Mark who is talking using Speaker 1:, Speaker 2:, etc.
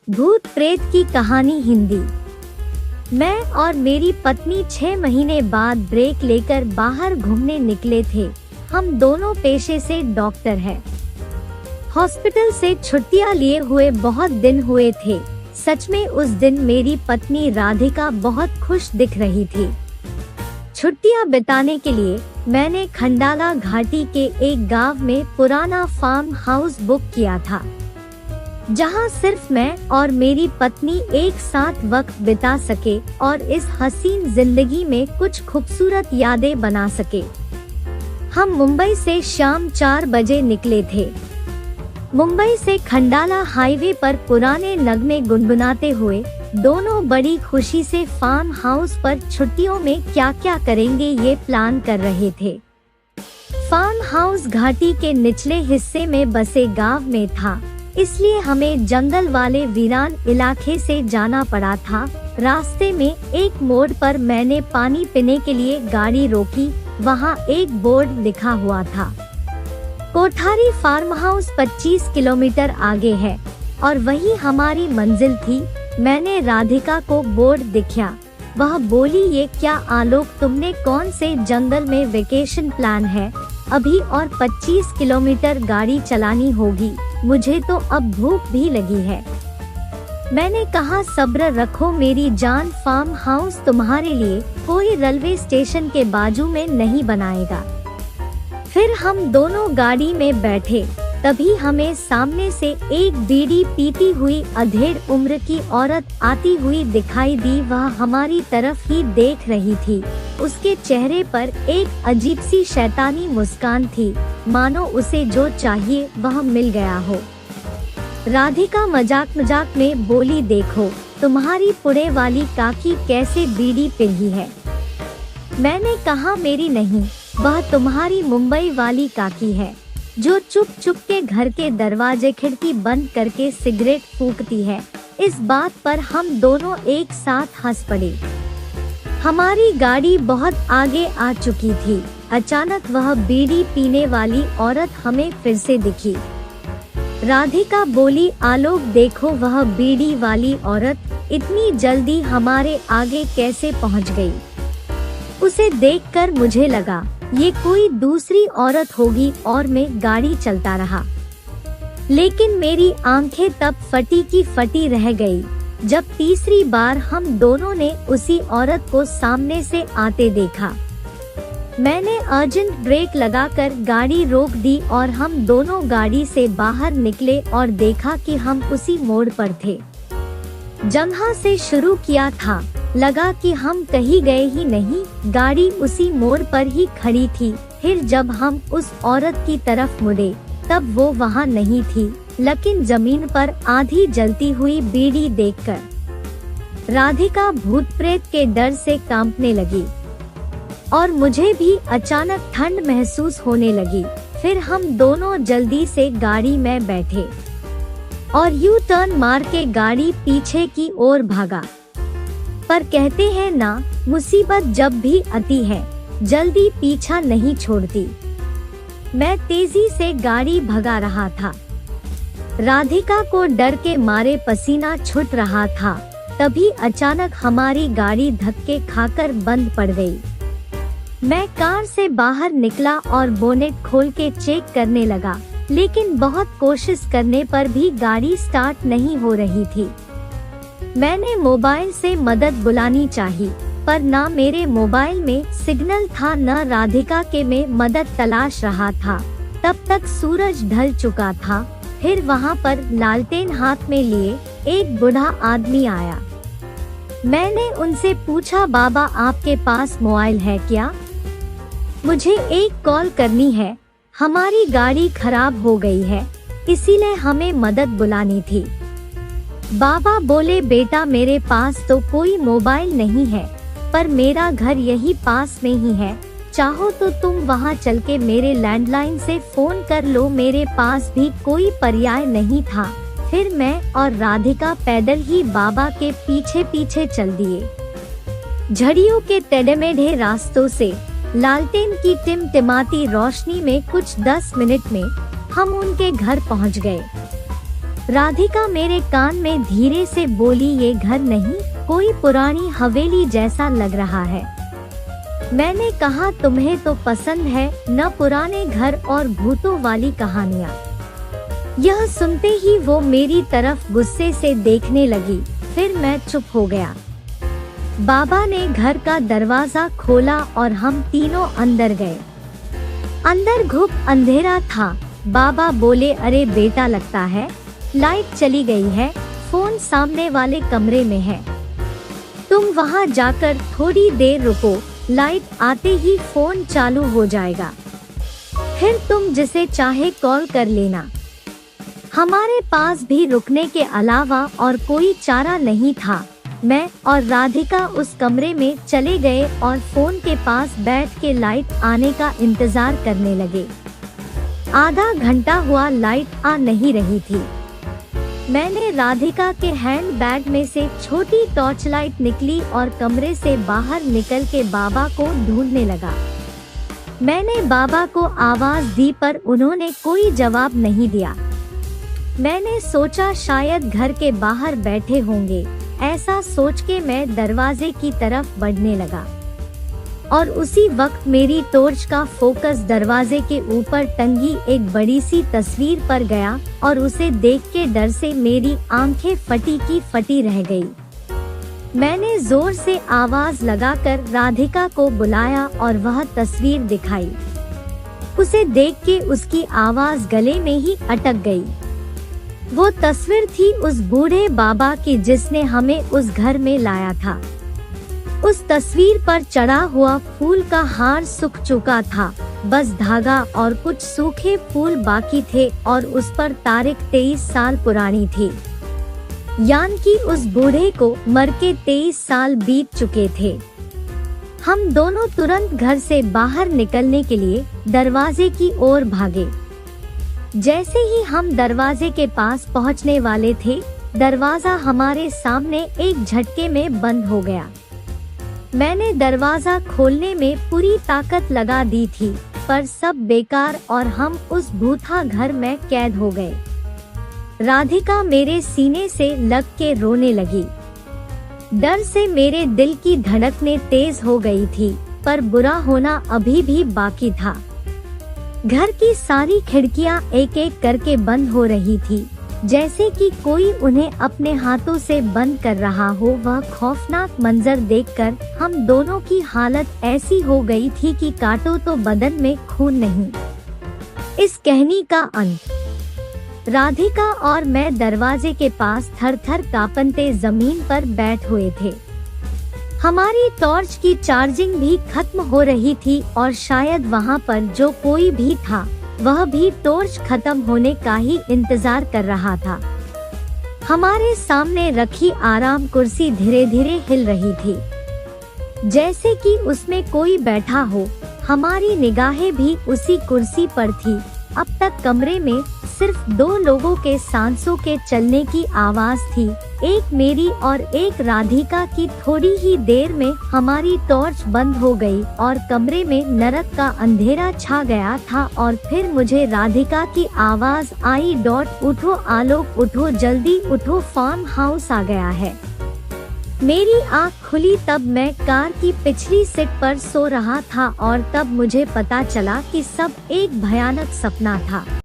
Speaker 1: भूत प्रेत की कहानी हिंदी। मैं और मेरी पत्नी 6 महीने बाद ब्रेक लेकर बाहर घूमने निकले थे। हम दोनों पेशे से डॉक्टर हैं। हॉस्पिटल से छुट्टियां लिए हुए बहुत दिन हुए थे। सच में उस दिन मेरी पत्नी राधिका बहुत खुश दिख रही थी। छुट्टियां बिताने के लिए मैंने खंडाला घाटी के एक गांव में पुराना फार्म हाउस बुक किया था, जहां सिर्फ मैं और मेरी पत्नी एक साथ वक्त बिता सके और इस हसीन जिंदगी में कुछ खूबसूरत यादें बना सके। हम मुंबई से शाम 4 बजे निकले थे। मुंबई से खंडाला हाईवे पर पुराने नगमे गुनगुनाते हुए दोनों बड़ी खुशी से फार्म हाउस पर छुट्टियों में क्या क्या करेंगे ये प्लान कर रहे थे। फार्म हाउस घाटी के निचले हिस्से में बसे गांव में था, इसलिए हमें जंगल वाले वीरान इलाके से जाना पड़ा था। रास्ते में एक मोड़ पर मैंने पानी पीने के लिए गाड़ी रोकी। वहाँ एक बोर्ड लिखा हुआ था, कोठारी फार्म हाउस 25 किलोमीटर आगे है, और वही हमारी मंजिल थी। मैंने राधिका को बोर्ड दिखाया। वह बोली, ये क्या आलोक, तुमने कौन से जंगल में वेकेशन प्लान है? अभी और 25 किलोमीटर गाड़ी चलानी होगी, मुझे तो अब भूख भी लगी है। मैंने कहा, सब्र रखो मेरी जान, फार्म हाउस तुम्हारे लिए कोई रेलवे स्टेशन के बाजू में नहीं बनाएगा। फिर हम दोनों गाड़ी में बैठे, तभी हमें सामने से एक बीड़ी पीती हुई अधेड़ उम्र की औरत आती हुई दिखाई दी। वह हमारी तरफ ही देख रही थी। उसके चेहरे पर एक अजीब सी शैतानी मुस्कान थी, मानो उसे जो चाहिए वह मिल गया हो। राधिका मजाक मजाक में बोली, देखो तुम्हारी पुणे वाली काकी कैसे बीड़ी पी रही है। मैंने कहा, मेरी नहीं, वह तुम्हारी मुंबई वाली काकी है, जो चुप चुप के घर के दरवाजे खिड़की बंद करके सिगरेट फूंकती है। इस बात पर हम दोनों एक साथ हंस पड़े। हमारी गाड़ी बहुत आगे आ चुकी थी। अचानक वह बीड़ी पीने वाली औरत हमें फिर से दिखी। राधिका बोली, आलोक देखो, वह बीड़ी वाली औरत इतनी जल्दी हमारे आगे कैसे पहुंच गई। उसे देखकर मुझे लगा ये कोई दूसरी औरत होगी और मैं गाड़ी चलता रहा। लेकिन मेरी आंखें तब फटी की फटी रह गई जब तीसरी बार हम दोनों ने उसी औरत को सामने से आते देखा। मैंने अर्जेंट ब्रेक लगाकर गाड़ी रोक दी और हम दोनों गाड़ी से बाहर निकले और देखा कि हम उसी मोड़ पर थे जहाँ से शुरू किया था। लगा कि हम कहीं गए ही नहीं, गाड़ी उसी मोड़ पर ही खड़ी थी। फिर जब हम उस औरत की तरफ मुड़े तब वो वहाँ नहीं थी, लेकिन जमीन पर आधी जलती हुई बीड़ी देखकर राधिका भूत प्रेत के डर से कांपने लगी और मुझे भी अचानक ठंड महसूस होने लगी। फिर हम दोनों जल्दी से गाड़ी में बैठे और यू टर्न मार के गाड़ी पीछे की ओर भागा। पर कहते हैं ना, मुसीबत जब भी आती है जल्दी पीछा नहीं छोड़ती। मैं तेजी से गाड़ी भगा रहा था। राधिका को डर के मारे पसीना छूट रहा था। तभी अचानक हमारी गाड़ी धक्के खाकर बंद पड़ गई। मैं कार से बाहर निकला और बोनेट खोल के चेक करने लगा, लेकिन बहुत कोशिश करने पर भी गाड़ी स्टार्ट नहीं हो रही थी। मैंने मोबाइल से मदद बुलानी चाहिए, पर ना मेरे मोबाइल में सिग्नल था, न राधिका के में मदद तलाश रहा था। तब तक सूरज ढल चुका था। फिर वहाँ पर लालटेन हाथ में लिए एक बूढ़ा आदमी आया। मैंने उनसे पूछा, बाबा आपके पास मोबाइल है क्या? मुझे एक कॉल करनी है, हमारी गाड़ी खराब हो गई है, इसीलिए हमें मदद बुलानी थी। बाबा बोले, बेटा मेरे पास तो कोई मोबाइल नहीं है, पर मेरा घर यही पास में ही है, चाहो तो तुम वहाँ चल के मेरे लैंडलाइन से फोन कर लो। मेरे पास भी कोई पर्याय नहीं था। फिर मैं और राधिका पैदल ही बाबा के पीछे पीछे चल दिए। झड़ियों के टेढ़े-मेढ़े रास्तों से लालटेन की टिमटिमाती रोशनी में कुछ 10 मिनट में हम उनके घर पहुँच गए। राधिका मेरे कान में धीरे से बोली, ये घर नहीं, कोई पुरानी हवेली जैसा लग रहा है। मैंने कहा, तुम्हें तो पसंद है न पुराने घर और भूतों वाली कहानियाँ। यह सुनते ही वो मेरी तरफ गुस्से से देखने लगी, फिर मैं चुप हो गया। बाबा ने घर का दरवाजा खोला और हम तीनों अंदर गए। अंदर घुप अंधेरा था। बाबा बोले, अरे बेटा, लगता है लाइट चली गई है, फोन सामने वाले कमरे में है, तुम वहां जाकर थोड़ी देर रुको, लाइट आते ही फोन चालू हो जाएगा, फिर तुम जिसे चाहे कॉल कर लेना। हमारे पास भी रुकने के अलावा और कोई चारा नहीं था। मैं और राधिका उस कमरे में चले गए और फोन के पास बैठ के लाइट आने का इंतजार करने लगे। आधा घंटा हुआ, लाइट आ नहीं रही थी। मैंने राधिका के हैंड बैग में से छोटी टॉर्च लाइट निकली और कमरे से बाहर निकल के बाबा को ढूंढने लगा। मैंने बाबा को आवाज दी पर उन्होंने कोई जवाब नहीं दिया। मैंने सोचा शायद घर के बाहर बैठे होंगे। ऐसा सोच के मैं दरवाजे की तरफ बढ़ने लगा और उसी वक्त मेरी टॉर्च का फोकस दरवाजे के ऊपर टंगी एक बड़ी सी तस्वीर पर गया और उसे देख के डर से मेरी आंखें फटी की फटी रह गई। मैंने जोर से आवाज लगाकर राधिका को बुलाया और वह तस्वीर दिखाई। उसे देख के उसकी आवाज गले में ही अटक गई। वो तस्वीर थी उस बूढ़े बाबा की जिसने हमें उस घर में लाया था। उस तस्वीर पर चढ़ा हुआ फूल का हार सूख चुका था, बस धागा और कुछ सूखे फूल बाकी थे और उस पर तारीख 23 साल पुरानी थी, यानी कि उस बूढ़े को मर के 23 साल बीत चुके थे। हम दोनों तुरंत घर से बाहर निकलने के लिए दरवाजे की ओर भागे। जैसे ही हम दरवाजे के पास पहुंचने वाले थे, दरवाजा हमारे सामने एक झटके में बंद हो गया। मैंने दरवाजा खोलने में पूरी ताकत लगा दी थी, पर सब बेकार और हम उस भूथा घर में कैद हो गए। राधिका मेरे सीने से लग के रोने लगी। डर से मेरे दिल की धड़कनें तेज हो गई थी, पर बुरा होना अभी भी बाकी था। घर की सारी खिड़कियां एक एक करके बंद हो रही थी, जैसे कि कोई उन्हें अपने हाथों से बंद कर रहा हो। वह खौफनाक मंजर देखकर हम दोनों की हालत ऐसी हो गई थी कि काटो तो बदन में खून नहीं। इस कहानी का अंत। राधिका और मैं दरवाजे के पास थर-थर कांपते जमीन पर बैठ हुए थे। हमारी टॉर्च की चार्जिंग भी खत्म हो रही थी और शायद वहाँ पर जो कोई भी था वह भी टॉर्च खत्म होने का ही इंतजार कर रहा था। हमारे सामने रखी आराम कुर्सी धीरे धीरे हिल रही थी, जैसे कि उसमें कोई बैठा हो। हमारी निगाहें भी उसी कुर्सी पर थी। अब तक कमरे में सिर्फ 2 लोगों के सांसों के चलने की आवाज थी, एक मेरी और एक राधिका की। थोड़ी ही देर में हमारी टॉर्च बंद हो गई और कमरे में नरक का अंधेरा छा गया था। और फिर मुझे राधिका की आवाज आई, उठो आलोक, उठो जल्दी उठो, फार्म हाउस आ गया है। मेरी आँख खुली तब मैं कार की पिछली सीट पर सो रहा था और तब मुझे पता चला कि सब एक भयानक सपना था।